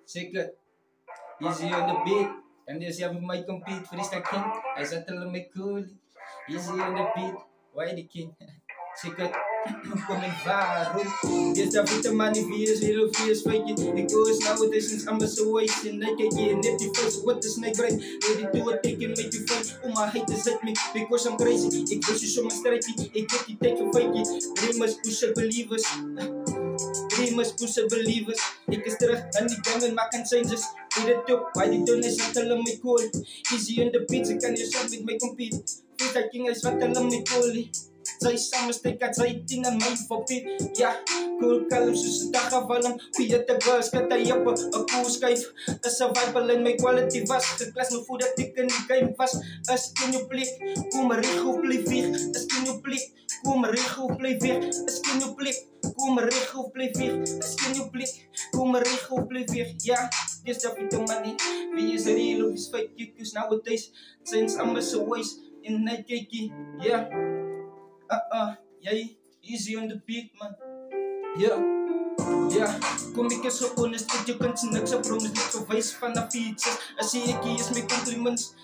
Check it. Easy on the beat. En dus hebben mij compete, freestyle king. Hij zat er met cool. Easy on the beat. Why the king? Check it. Coming viral. Yes, that with the money views, little fears fake it. It goes nowadays since I'm a situation. I can get nifty first. What the snake right? Ready to do it, they can make you fight. Oh, my haters at me because I'm crazy. Ik push you so my strategy. Ik get you take a fake it. Dreamers push up believers. Dreamers push up believers. Ik is terug aan die gang en maak changes. Eat it up, why die doen is wat hulle my cool. Easy on the beat, ik kan je shot met my compete. Freestyle king is wat hulle my cool. Zij samen steken, zij dingen mij voorbij. Ja, cool kalm, soos een dag afvallen. Via de girls, kat hij op een cool schijf. Een survival in my quality was. Geklas me voordat ik in die game was. Als ik in je blik, kom er regel, blijf weg. Als ik in je blik, kom er regel, blijf weg. Als ik in je blik, kom er regel, blijf weg. Als ik in je blik, kom er regel, blijf weg. Ja, this that with the money. Wie is real of is fake? Cause nowadays, since I'm so waste in that cakey. Yeah. Yeah, easy on the beat, man. Yeah, kom ik eens zo honest, want je kunt ze niks op promise, niet zo wijs van de features. Als zie ik hier is mijn compliments.